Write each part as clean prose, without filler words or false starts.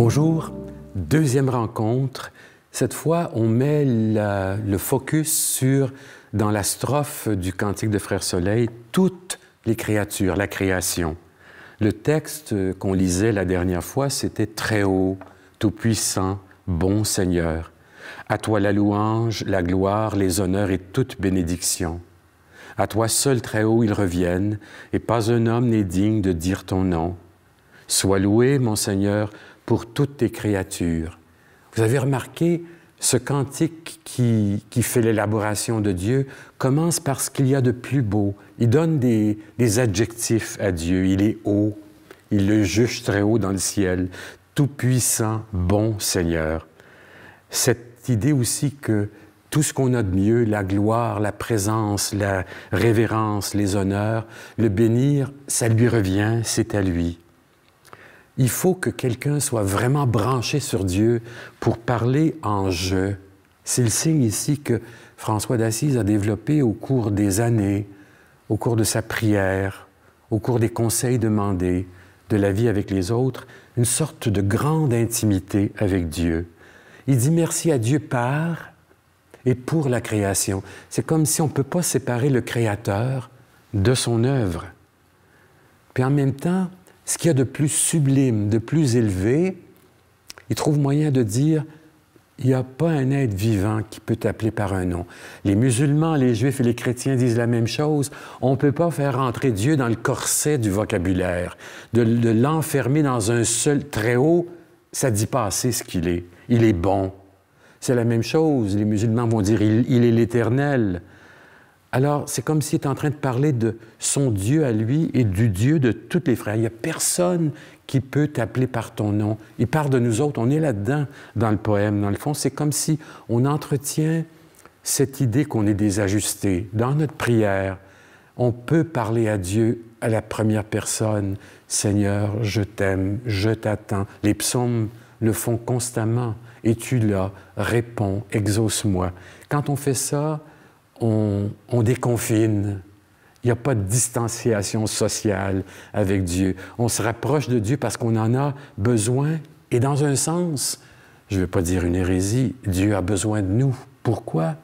Bonjour, deuxième rencontre. Cette fois, on met le focus sur, dans la strophe du Cantique de Frère Soleil, toutes les créatures, la création. Le texte qu'on lisait la dernière fois, c'était « Très haut, tout-puissant, bon Seigneur. À toi la louange, la gloire, les honneurs et toute bénédiction. À toi seul très haut ils reviennent, et pas un homme n'est digne de dire ton nom. Sois loué, mon Seigneur, pour toutes tes créatures. » Vous avez remarqué, ce cantique qui fait l'élaboration de Dieu commence par ce qu'il y a de plus beau. Il donne des adjectifs à Dieu. Il est haut, il le juge très haut dans le ciel, tout-puissant, bon Seigneur. Cette idée aussi que tout ce qu'on a de mieux, la gloire, la présence, la révérence, les honneurs, le bénir, ça lui revient, c'est à lui. Il faut que quelqu'un soit vraiment branché sur Dieu pour parler en « je ». C'est le signe ici que François d'Assise a développé au cours des années, au cours de sa prière, au cours des conseils demandés, de la vie avec les autres, une sorte de grande intimité avec Dieu. Il dit merci à Dieu par et pour la création. C'est comme si on ne peut pas séparer le Créateur de son œuvre. Puis en même temps, ce qu'il y a de plus sublime, de plus élevé, il trouve moyen de dire il n'y a pas un être vivant qui peut t'appeler par un nom. Les musulmans, les juifs et les chrétiens disent la même chose. On ne peut pas faire entrer Dieu dans le corset du vocabulaire, de l'enfermer dans un seul très haut, ça ne dit pas assez ce qu'il est. Il est bon. C'est la même chose. Les musulmans vont dire il est l'Éternel. Alors, c'est comme s'il est en train de parler de son Dieu à lui et du Dieu de tous les frères. Il n'y a personne qui peut t'appeler par ton nom. Il parle de nous autres. On est là-dedans dans le poème. Dans le fond, c'est comme si on entretient cette idée qu'on est désajusté. Dans notre prière, on peut parler à Dieu à la première personne. « Seigneur, je t'aime, je t'attends. » Les psaumes le font constamment. « Es-tu là? Réponds, exauce-moi. » Quand on fait ça, on déconfine. Il n'y a pas de distanciation sociale avec Dieu. On se rapproche de Dieu parce qu'on en a besoin. Et dans un sens, je ne veux pas dire une hérésie, Dieu a besoin de nous. Pourquoi?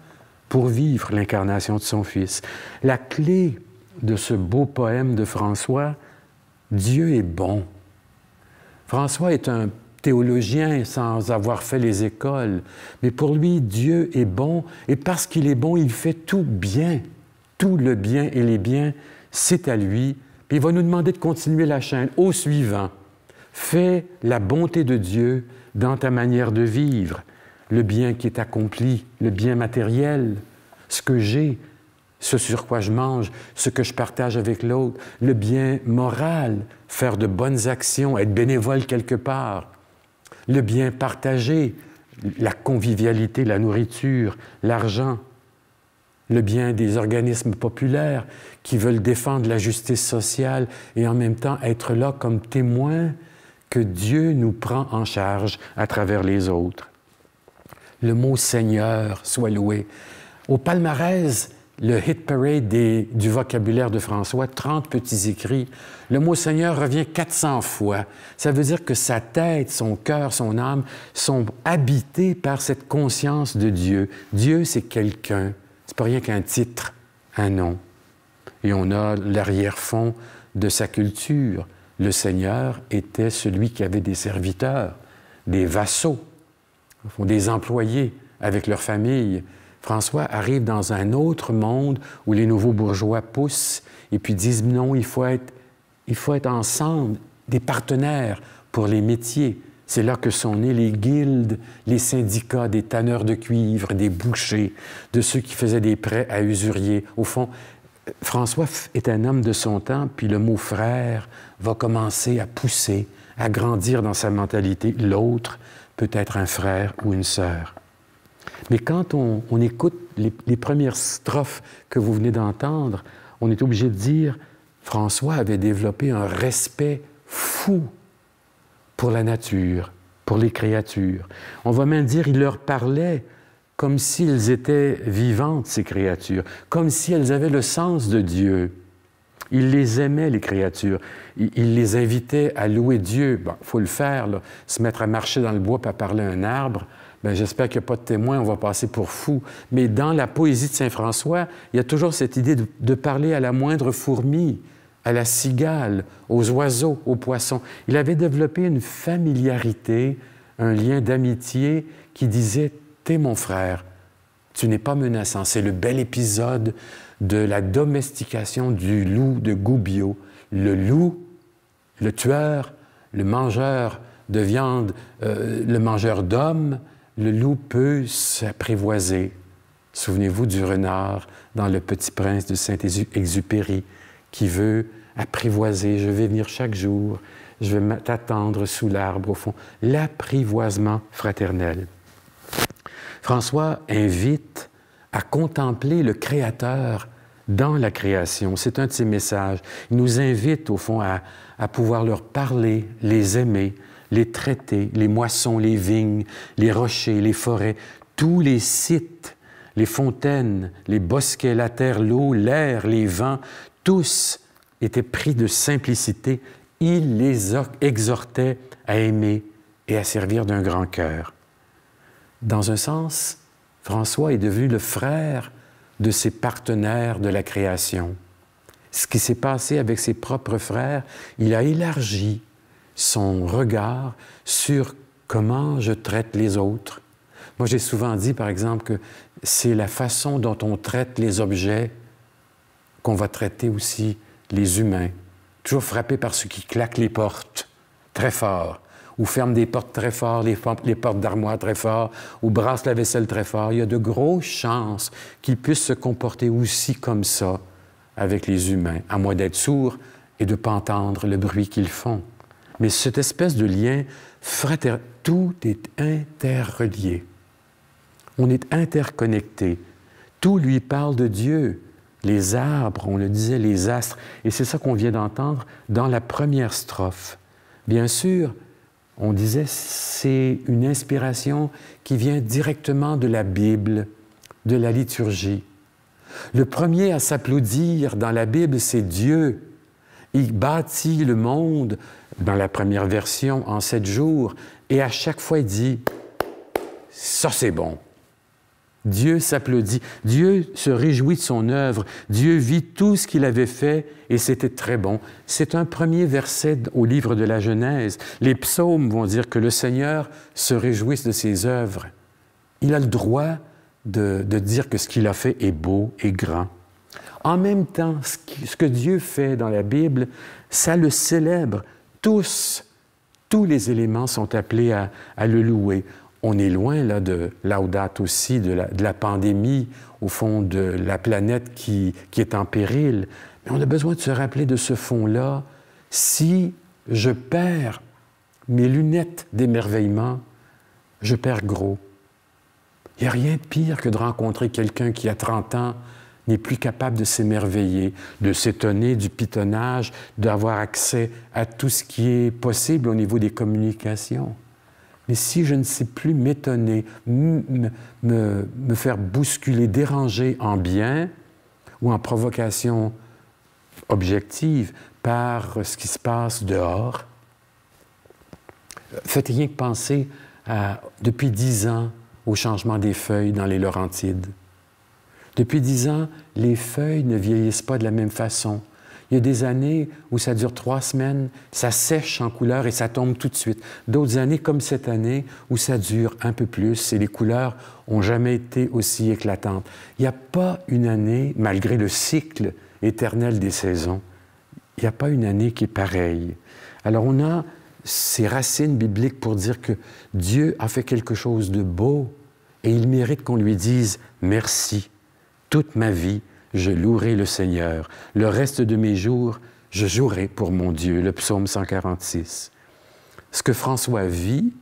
Pour vivre l'incarnation de son Fils. La clé de ce beau poème de François, Dieu est bon. François est un théologien sans avoir fait les écoles. Mais pour lui, Dieu est bon, et parce qu'il est bon, il fait tout bien. Tout le bien et les biens, c'est à lui. Puis il va nous demander de continuer la chaîne au suivant. Fais la bonté de Dieu dans ta manière de vivre, le bien qui est accompli, le bien matériel, ce que j'ai, ce sur quoi je mange, ce que je partage avec l'autre, le bien moral, faire de bonnes actions, être bénévole quelque part, le bien partagé, la convivialité, la nourriture, l'argent, le bien des organismes populaires qui veulent défendre la justice sociale et en même temps être là comme témoins que Dieu nous prend en charge à travers les autres. Le mot « Seigneur » soit loué. Au palmarès, le hit parade du vocabulaire de François, 30 petits écrits, le mot « Seigneur » revient 400 fois. Ça veut dire que sa tête, son cœur, son âme sont habités par cette conscience de Dieu. Dieu, c'est quelqu'un. C'est pas rien qu'un titre, un nom. Et on a l'arrière-fond de sa culture. Le Seigneur était celui qui avait des serviteurs, des vassaux, des employés avec leur famille. François arrive dans un autre monde où les nouveaux bourgeois poussent et puis disent non, il faut être ensemble, des partenaires pour les métiers. C'est là que sont nés les guildes, les syndicats des tanneurs de cuivre, des bouchers, de ceux qui faisaient des prêts à usuriers. Au fond, François est un homme de son temps, puis le mot « frère » va commencer à pousser, à grandir dans sa mentalité. L'autre peut être un frère ou une sœur. Mais quand on écoute les premières strophes que vous venez d'entendre, on est obligé de dire François avait développé un respect fou pour la nature, pour les créatures. On va même dire il leur parlait comme s'ils étaient vivantes, ces créatures, comme si elles avaient le sens de Dieu. Il les aimait, les créatures. Il les invitait à louer Dieu. Bon, il faut le faire, là. Se mettre à marcher dans le bois et à parler à un arbre. Bien, j'espère qu'il n'y a pas de témoins, on va passer pour fous. Mais dans la poésie de Saint François, il y a toujours cette idée de parler à la moindre fourmi, à la cigale, aux oiseaux, aux poissons. Il avait développé une familiarité, un lien d'amitié qui disait « T'es mon frère, tu n'es pas menaçant ». C'est le bel épisode de la domestication du loup de Gubbio. Le loup, le tueur, le mangeur de viande, le mangeur d'hommes, le loup peut s'apprivoiser. Souvenez-vous du renard dans Le Petit Prince de Saint-Exupéry qui veut apprivoiser. Je vais venir chaque jour, je vais t'attendre sous l'arbre, au fond. L'apprivoisement fraternel. François invite à contempler le Créateur dans la création. C'est un de ses messages. Il nous invite, au fond, à pouvoir leur parler, les aimer, les traiter, les moissons, les vignes, les rochers, les forêts, tous les sites, les fontaines, les bosquets, la terre, l'eau, l'air, les vents, tous étaient pris de simplicité. Il les exhortait à aimer et à servir d'un grand cœur. Dans un sens, François est devenu le frère de ses partenaires de la création. Ce qui s'est passé avec ses propres frères, il a élargi son regard sur comment je traite les autres. Moi, j'ai souvent dit, par exemple, que c'est la façon dont on traite les objets qu'on va traiter aussi les humains. Toujours frappé par ceux qui claquent les portes très fort, ou ferment des portes très fort, les portes d'armoire très fort, ou brassent la vaisselle très fort. Il y a de grosses chances qu'ils puissent se comporter aussi comme ça avec les humains, à moins d'être sourds et de ne pas entendre le bruit qu'ils font. Mais cette espèce de lien fraternel, tout est interrelié. On est interconnectés. Tout lui parle de Dieu. Les arbres, on le disait, les astres. Et c'est ça qu'on vient d'entendre dans la première strophe. Bien sûr, on disait, c'est une inspiration qui vient directement de la Bible, de la liturgie. Le premier à s'applaudir dans la Bible, c'est Dieu. Il bâtit le monde, dans la première version, en 7 jours, et à chaque fois, il dit « ça, c'est bon ». Dieu s'applaudit, Dieu se réjouit de son œuvre, Dieu vit tout ce qu'il avait fait et c'était très bon. C'est un premier verset au livre de la Genèse. Les psaumes vont dire que le Seigneur se réjouisse de ses œuvres. Il a le droit de dire que ce qu'il a fait est beau et grand. En même temps, ce que Dieu fait dans la Bible, ça le célèbre. Tous les éléments sont appelés à le louer. On est loin là, de Laudate aussi, de la pandémie, au fond de la planète qui est en péril. Mais on a besoin de se rappeler de ce fond-là. Si je perds mes lunettes d'émerveillement, je perds gros. Il n'y a rien de pire que de rencontrer quelqu'un qui, à 30 ans, n'est plus capable de s'émerveiller, de s'étonner du pitonnage, d'avoir accès à tout ce qui est possible au niveau des communications. Mais si je ne sais plus m'étonner, me faire bousculer, déranger en bien ou en provocation objective par ce qui se passe dehors, faites rien que penser depuis 10 ans au changement des feuilles dans les Laurentides. Depuis 10 ans, les feuilles ne vieillissent pas de la même façon. Il y a des années où ça dure 3 semaines, ça sèche en couleur et ça tombe tout de suite. D'autres années, comme cette année, où ça dure un peu plus et les couleurs n'ont jamais été aussi éclatantes. Il n'y a pas une année, malgré le cycle éternel des saisons, il n'y a pas une année qui est pareille. Alors on a ces racines bibliques pour dire que Dieu a fait quelque chose de beau et il mérite qu'on lui dise « merci ». Toute ma vie, je louerai le Seigneur. Le reste de mes jours, je jouerai pour mon Dieu. Le psaume 146. Ce que François vit,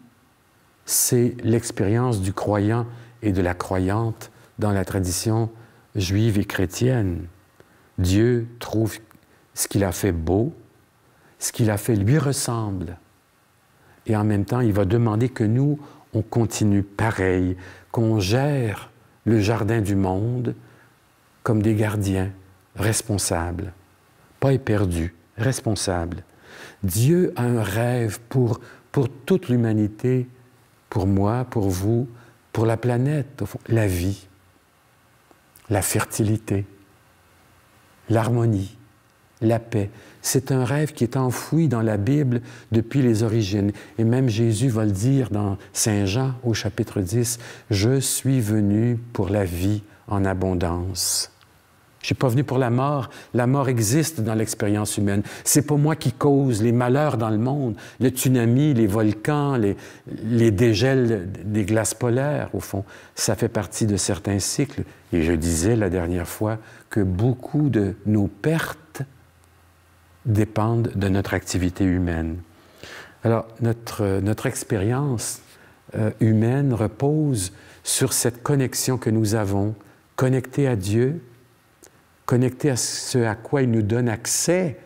c'est l'expérience du croyant et de la croyante dans la tradition juive et chrétienne. Dieu trouve ce qu'il a fait beau, ce qu'il a fait lui ressemble. Et en même temps, il va demander que nous, on continue pareil, qu'on gère le jardin du monde comme des gardiens responsables. pas éperdu, responsable. Dieu a un rêve pour toute l'humanité, pour moi, pour vous, pour la planète, au fond, la vie, la fertilité, l'harmonie, la paix. C'est un rêve qui est enfoui dans la Bible depuis les origines. Et même Jésus va le dire dans Saint Jean au chapitre 10, « Je suis venu pour la vie en abondance. » Je ne suis pas venu pour la mort. La mort existe dans l'expérience humaine. C'est pas moi qui cause les malheurs dans le monde. Le tsunami, les volcans, les dégels des glaces polaires, au fond, ça fait partie de certains cycles. Et je disais la dernière fois que beaucoup de nos pertes dépendent de notre activité humaine. Alors, notre expérience humaine repose sur cette connexion que nous avons, connectée à Dieu, connecté à ce à quoi il nous donne accès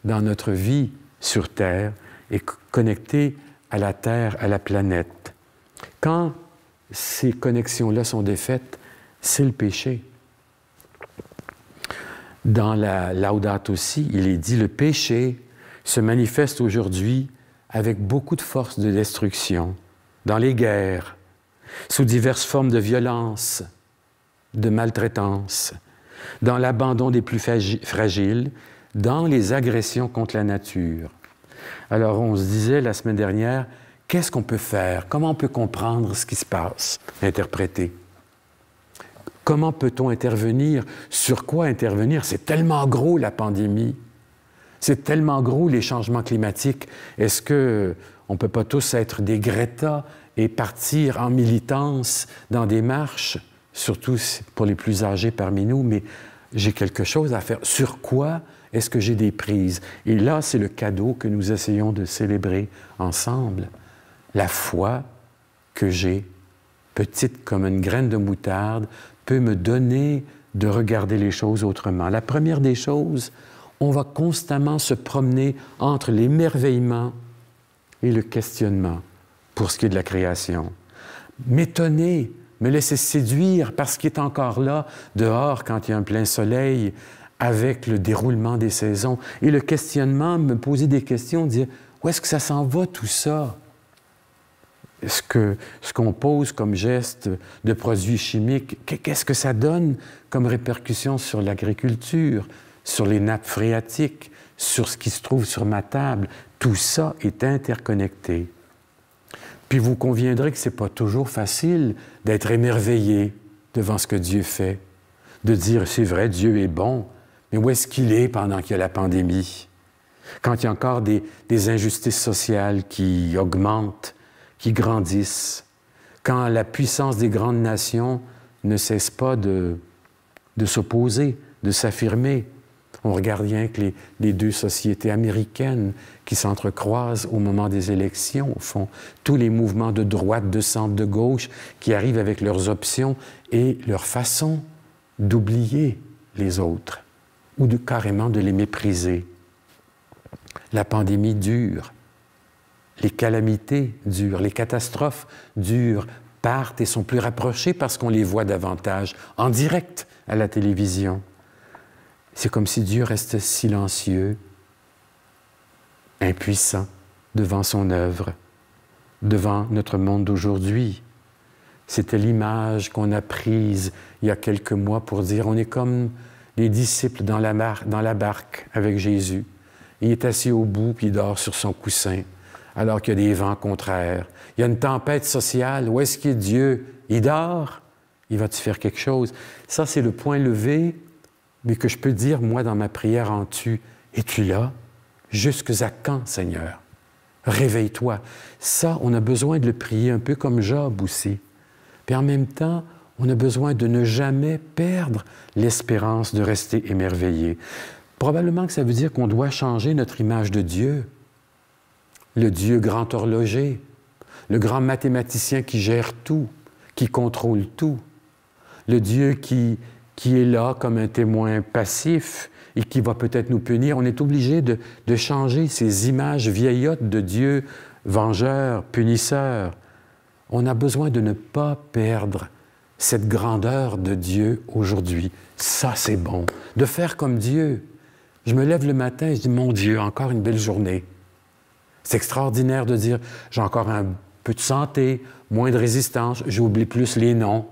dans notre vie sur Terre et connecté à la Terre, à la planète. Quand ces connexions-là sont défaites, c'est le péché. Dans la Laudate aussi, il est dit « Le péché se manifeste aujourd'hui avec beaucoup de force de destruction, dans les guerres, sous diverses formes de violence, de maltraitance, dans l'abandon des plus fragiles, dans les agressions contre la nature. » Alors, on se disait la semaine dernière, qu'est-ce qu'on peut faire? Comment on peut comprendre ce qui se passe? Interpréter. Comment peut-on intervenir? Sur quoi intervenir? C'est tellement gros, la pandémie. C'est tellement gros, les changements climatiques. Est-ce qu'on ne peut pas tous être des Greta et partir en militance dans des marches? Surtout pour les plus âgés parmi nous, mais j'ai quelque chose à faire. Sur quoi est-ce que j'ai des prises? Et là, c'est le cadeau que nous essayons de célébrer ensemble. La foi que j'ai, petite comme une graine de moutarde, peut me donner de regarder les choses autrement. La première des choses, on va constamment se promener entre l'émerveillement et le questionnement pour ce qui est de la création. M'étonner, me laisser séduire par ce qui est encore là, dehors, quand il y a un plein soleil, avec le déroulement des saisons. Et le questionnement, me poser des questions, dire « Où est-ce que ça s'en va, tout ça? » Ce qu'on pose comme geste de produits chimiques, qu'est-ce que ça donne comme répercussion sur l'agriculture, sur les nappes phréatiques, sur ce qui se trouve sur ma table? Tout ça est interconnecté. Puis vous conviendrez que ce n'est pas toujours facile d'être émerveillé devant ce que Dieu fait, de dire « c'est vrai, Dieu est bon », mais où est-ce qu'il est pendant qu'il y a la pandémie? Quand il y a encore des injustices sociales qui augmentent, qui grandissent, quand la puissance des grandes nations ne cesse pas de s'opposer, de s'affirmer. On regarde rien que les deux sociétés américaines qui s'entrecroisent au moment des élections, au fond. Tous les mouvements de droite, de centre, de gauche qui arrivent avec leurs options et leur façon d'oublier les autres ou carrément de les mépriser. La pandémie dure, les calamités durent, les catastrophes durent, partent et sont plus rapprochées parce qu'on les voit davantage en direct à la télévision. C'est comme si Dieu restait silencieux, impuissant devant son œuvre, devant notre monde d'aujourd'hui. C'était l'image qu'on a prise il y a quelques mois pour dire on est comme les disciples dans la barque avec Jésus. Il est assis au bout puis il dort sur son coussin alors qu'il y a des vents contraires. Il y a une tempête sociale. Où est-ce qu'il est Dieu? Il dort? Il va-tu faire quelque chose? Ça, c'est le point levé, mais que je peux dire, moi, dans ma prière en tu. Es-tu là? Jusqu'à quand, Seigneur? Réveille-toi. Ça, on a besoin de le prier un peu comme Job aussi. Puis en même temps, on a besoin de ne jamais perdre l'espérance de rester émerveillé. Probablement que ça veut dire qu'on doit changer notre image de Dieu. Le Dieu grand horloger, le grand mathématicien qui gère tout, qui contrôle tout. Le Dieu qui est là comme un témoin passif et qui va peut-être nous punir. On est obligé de changer ces images vieillottes de Dieu, vengeur, punisseur. On a besoin de ne pas perdre cette grandeur de Dieu aujourd'hui. Ça, c'est bon. De faire comme Dieu. Je me lève le matin et je dis, mon Dieu, encore une belle journée. C'est extraordinaire de dire, j'ai encore un peu de santé, moins de résistance, j'oublie plus les noms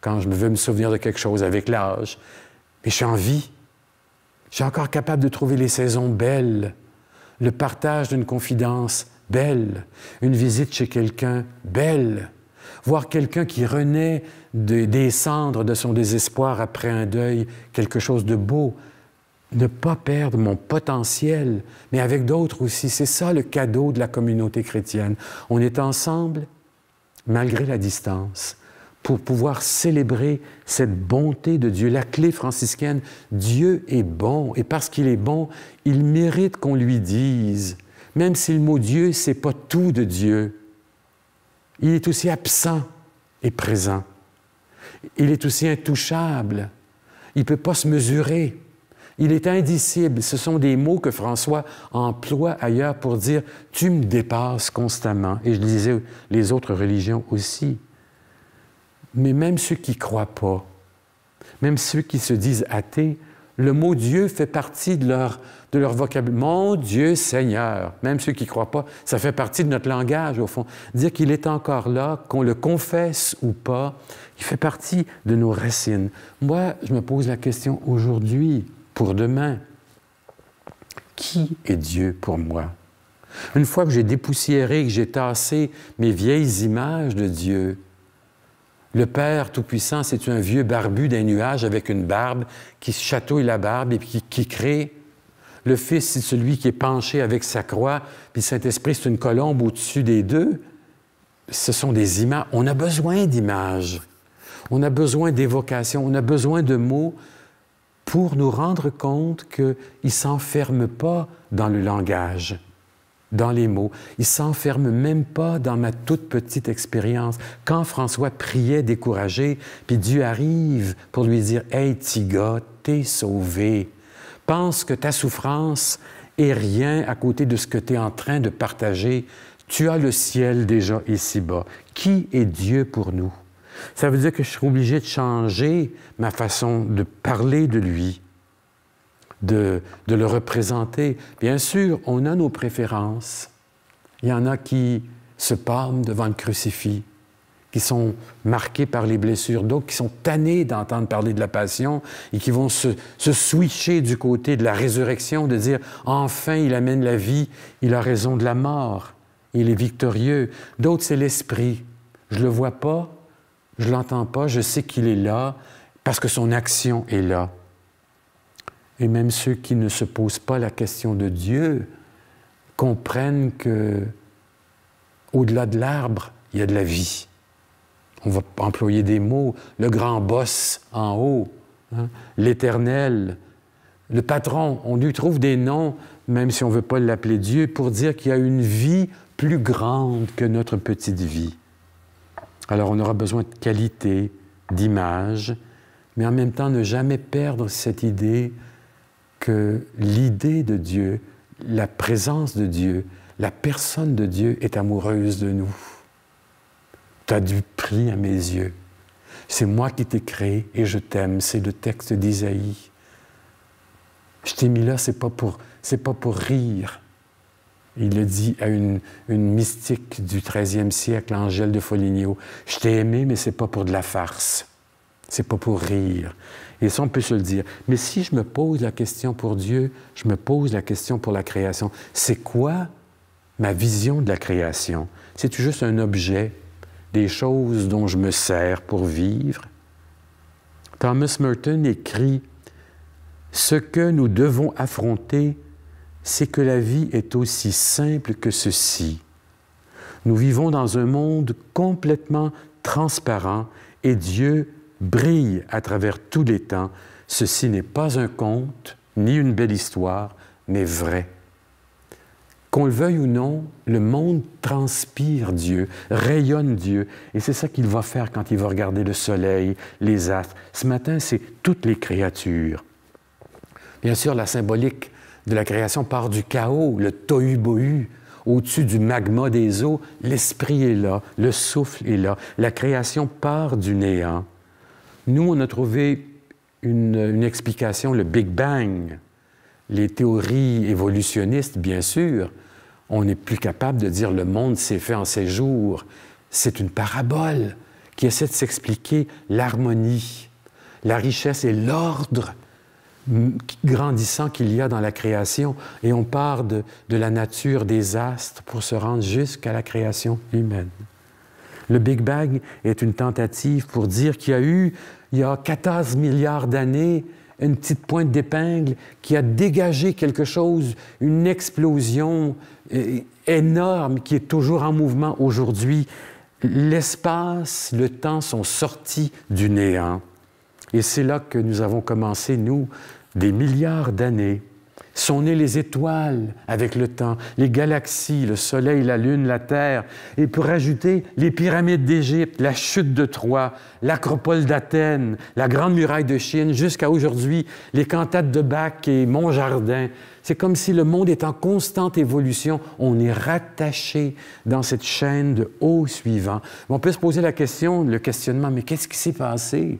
quand je veux me souvenir de quelque chose avec l'âge. Mais je suis en vie. Je suis encore capable de trouver les saisons belles, le partage d'une confidence belle, une visite chez quelqu'un belle, voir quelqu'un qui renaît des cendres de son désespoir après un deuil, quelque chose de beau. Ne pas perdre mon potentiel, mais avec d'autres aussi. C'est ça le cadeau de la communauté chrétienne. On est ensemble, malgré la distance, pour pouvoir célébrer cette bonté de Dieu. La clé franciscaine, Dieu est bon, et parce qu'il est bon, il mérite qu'on lui dise, même si le mot Dieu, ce n'est pas tout de Dieu. Il est aussi absent et présent. Il est aussi intouchable. Il ne peut pas se mesurer. Il est indicible. Ce sont des mots que François emploie ailleurs pour dire « tu me dépasses constamment ». Et je disais les autres religions aussi. Mais même ceux qui ne croient pas, même ceux qui se disent athées, le mot Dieu fait partie de leur vocabulaire. « Mon Dieu Seigneur », même ceux qui ne croient pas, ça fait partie de notre langage au fond. Dire qu'il est encore là, qu'on le confesse ou pas, il fait partie de nos racines. Moi, je me pose la question aujourd'hui, pour demain, qui est Dieu pour moi? Une fois que j'ai dépoussiéré, que j'ai tassé mes vieilles images de Dieu, le Père Tout-Puissant, c'est un vieux barbu d'un nuage avec une barbe qui chatouille la barbe et qui crée. Le Fils, c'est celui qui est penché avec sa croix, puis le Saint-Esprit, c'est une colombe au-dessus des deux. Ce sont des images. On a besoin d'images. On a besoin d'évocations. On a besoin de mots pour nous rendre compte qu'ils ne s'enferment pas dans le langage, dans les mots. Ils ne s'enferment même pas dans ma toute petite expérience. Quand François priait découragé, puis Dieu arrive pour lui dire « Hey, petit gars, t'es sauvé. Pense que ta souffrance est rien à côté de ce que tu es en train de partager. Tu as le ciel déjà ici-bas. Qui est Dieu pour nous? » Ça veut dire que je suis obligé de changer ma façon de parler de lui, de le représenter. Bien sûr, on a nos préférences. Il y en a qui se pâment devant le crucifix, qui sont marqués par les blessures, d'autres qui sont tannés d'entendre parler de la passion et qui vont se switcher du côté de la résurrection, de dire « Enfin, il amène la vie, il a raison de la mort, il est victorieux. » D'autres, c'est l'esprit. Je ne le vois pas, je ne l'entends pas, je sais qu'il est là parce que son action est là. Et même ceux qui ne se posent pas la question de Dieu comprennent qu'au-delà de l'arbre, il y a de la vie. On va employer des mots, le grand boss en haut, hein, l'Éternel, le patron. On lui trouve des noms, même si on ne veut pas l'appeler Dieu, pour dire qu'il y a une vie plus grande que notre petite vie. Alors, on aura besoin de qualité, d'image, mais en même temps, ne jamais perdre cette idée que l'idée de Dieu, la présence de Dieu, la personne de Dieu est amoureuse de nous. Tu as du prix à mes yeux. C'est moi qui t'ai créé et je t'aime. C'est le texte d'Isaïe. Je t'ai mis là, c'est pas pour rire. Il le dit à une mystique du 13e siècle, Angèle de Foligno. Je t'ai aimé, mais c'est pas pour de la farce. C'est pas pour rire. Et ça, on peut se le dire. Mais si je me pose la question pour Dieu, je me pose la question pour la création. C'est quoi ma vision de la création? C'est juste un objet, des choses dont je me sers pour vivre? Thomas Merton écrit « Ce que nous devons affronter, c'est que la vie est aussi simple que ceci. Nous vivons dans un monde complètement transparent et Dieu brille à travers tous les temps. Ceci n'est pas un conte, ni une belle histoire, mais vrai. » Qu'on le veuille ou non, le monde transpire Dieu, rayonne Dieu. Et c'est ça qu'il va faire quand il va regarder le soleil, les astres. Ce matin, c'est toutes les créatures. Bien sûr, la symbolique de la création part du chaos, le tohu-bohu. Au-dessus du magma des eaux, l'esprit est là, le souffle est là. La création part du néant. Nous, on a trouvé une explication, le Big Bang. les théories évolutionnistes, bien sûr, on n'est plus capable de dire le monde s'est fait en 6 jours. C'est une parabole qui essaie de s'expliquer l'harmonie, la richesse et l'ordre grandissant qu'il y a dans la création. Et on part de la nature des astres pour se rendre jusqu'à la création humaine. Le Big Bang est une tentative pour dire qu'il y a eu, il y a 14 milliards d'années, une petite pointe d'épingle qui a dégagé quelque chose, une explosion énorme qui est toujours en mouvement aujourd'hui. L'espace, le temps sont sortis du néant. Et c'est là que nous avons commencé, nous, des milliards d'années. Sont nées les étoiles avec le temps, les galaxies, le Soleil, la Lune, la Terre. Et pour ajouter, les pyramides d'Égypte, la chute de Troie, l'Acropole d'Athènes, la Grande Muraille de Chine, jusqu'à aujourd'hui, les cantates de Bach et Montjardin. C'est comme si le monde est en constante évolution. On est rattaché dans cette chaîne de haut suivant. On peut se poser la question, le questionnement, mais qu'est-ce qui s'est passé?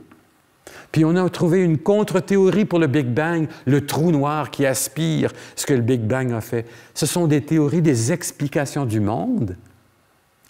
Puis on a trouvé une contre-théorie pour le Big Bang, le trou noir qui aspire ce que le Big Bang a fait. Ce sont des théories, des explications du monde.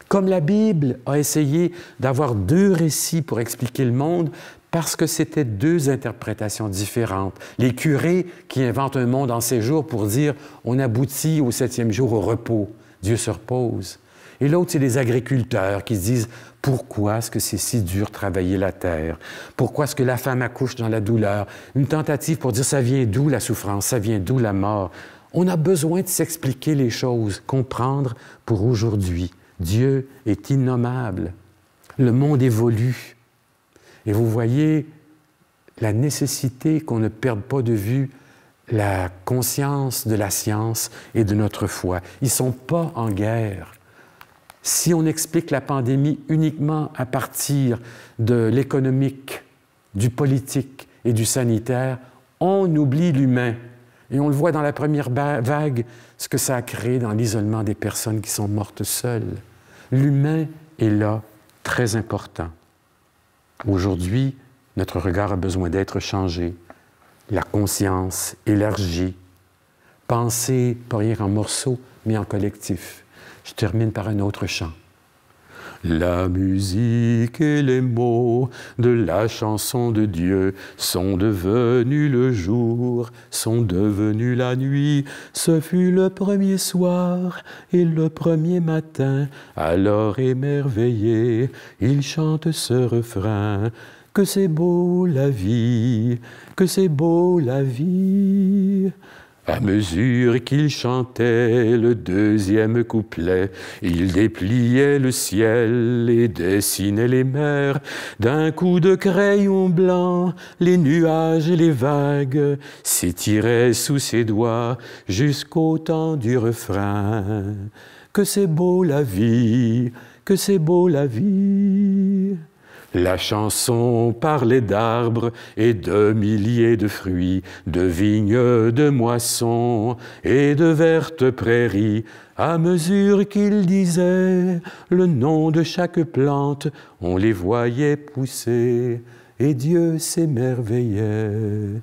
Comme la Bible a essayé d'avoir 2 récits pour expliquer le monde, parce que c'était 2 interprétations différentes. Les curés qui inventent un monde en 6 jours pour dire « on aboutit au 7e jour au repos, Dieu se repose ». Et l'autre, c'est les agriculteurs qui se disent « pourquoi est-ce que c'est si dur travailler la terre? Pourquoi est-ce que la femme accouche dans la douleur? » Une tentative pour dire « ça vient d'où la souffrance? Ça vient d'où la mort? » On a besoin de s'expliquer les choses, comprendre pour aujourd'hui. Dieu est innommable. Le monde évolue. Et vous voyez la nécessité qu'on ne perde pas de vue la conscience de la science et de notre foi. Ils ne sont pas en guerre. Si on explique la pandémie uniquement à partir de l'économique, du politique et du sanitaire, on oublie l'humain. Et on le voit dans la première vague, ce que ça a créé dans l'isolement des personnes qui sont mortes seules. L'humain est là, très important. Aujourd'hui, notre regard a besoin d'être changé. La conscience élargie. Penser, pas rien en morceaux, mais en collectif. Je termine par un autre chant. La musique et les mots de la chanson de Dieu sont devenus le jour, sont devenus la nuit. Ce fut le premier soir et le premier matin. Alors émerveillé, il chante ce refrain. Que c'est beau la vie, que c'est beau la vie. À mesure qu'il chantait le 2e couplet, il dépliait le ciel et dessinait les mers. D'un coup de crayon blanc, les nuages et les vagues s'étiraient sous ses doigts jusqu'au temps du refrain. Que c'est beau la vie, que c'est beau la vie. La chanson parlait d'arbres et de milliers de fruits, de vignes, de moissons et de vertes prairies. À mesure qu'il disait le nom de chaque plante, on les voyait pousser et Dieu s'émerveillait.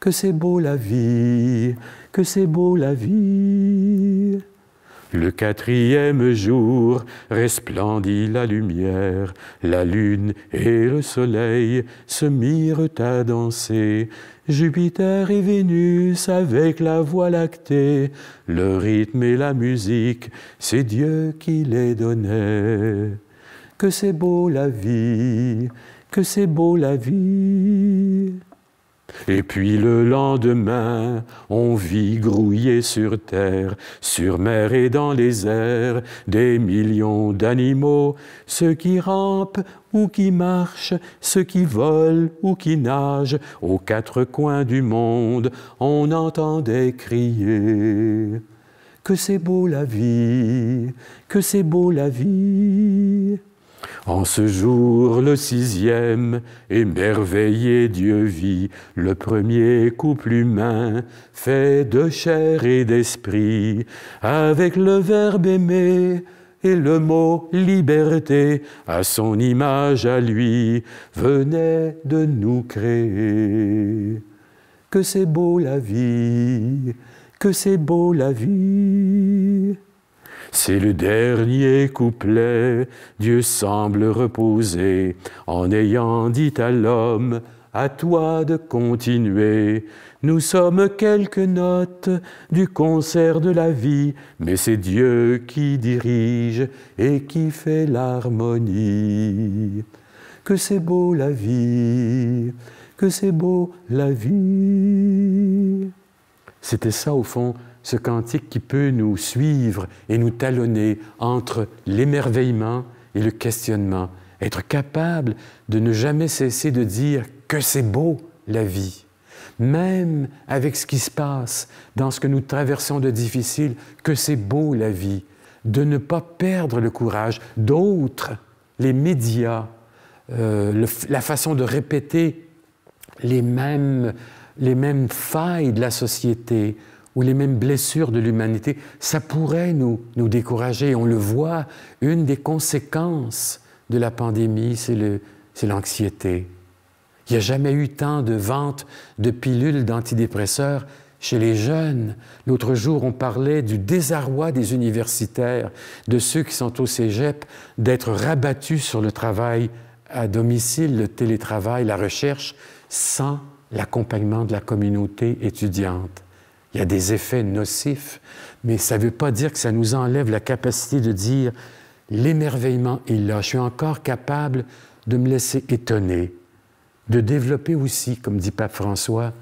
Que c'est beau la vie, que c'est beau la vie. Le 4e jour resplendit la lumière, la lune et le soleil se mirent à danser. Jupiter et Vénus avec la voie lactée, le rythme et la musique, c'est Dieu qui les donnait. Que c'est beau la vie, que c'est beau la vie. Et puis le lendemain, on vit grouiller sur terre, sur mer et dans les airs, des millions d'animaux, ceux qui rampent ou qui marchent, ceux qui volent ou qui nagent, aux 4 coins du monde, on entendait crier. Que c'est beau la vie, que c'est beau la vie. En ce jour, le 6e, émerveillé Dieu vit le premier couple humain, fait de chair et d'esprit, avec le verbe aimer et le mot liberté, à son image à lui, venait de nous créer. que c'est beau la vie, que c'est beau la vie. C'est le dernier couplet, Dieu semble reposer, en ayant dit à l'homme, à toi de continuer. Nous sommes quelques notes du concert de la vie, mais c'est Dieu qui dirige et qui fait l'harmonie. Que c'est beau la vie, que c'est beau la vie. C'était ça, au fond, ce cantique qui peut nous suivre et nous talonner entre l'émerveillement et le questionnement. Être capable de ne jamais cesser de dire que c'est beau la vie. Même avec ce qui se passe, dans ce que nous traversons de difficile, que c'est beau la vie. De ne pas perdre le courage. D'autres, les médias, la façon de répéter les mêmes failles de la société ou les mêmes blessures de l'humanité, ça pourrait nous décourager. On le voit, une des conséquences de la pandémie, c'est l'anxiété. Il n'y a jamais eu tant de ventes de pilules d'antidépresseurs chez les jeunes. L'autre jour, on parlait du désarroi des universitaires, de ceux qui sont au cégep, d'être rabattus sur le travail à domicile, le télétravail, la recherche, sans l'accompagnement de la communauté étudiante. Il y a des effets nocifs, mais ça ne veut pas dire que ça nous enlève la capacité de dire « l'émerveillement est là, je suis encore capable de me laisser étonner », de développer aussi, comme dit Pape François,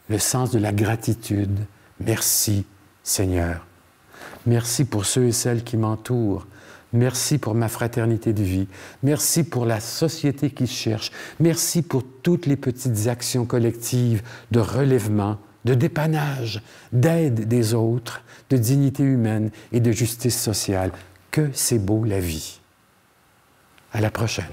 le sens de la gratitude. Merci, Seigneur. Merci pour ceux et celles qui m'entourent. Merci pour ma fraternité de vie. Merci pour la société qui cherche. Merci pour toutes les petites actions collectives de relèvement, de dépannage, d'aide des autres, de dignité humaine et de justice sociale. Que c'est beau la vie. À la prochaine.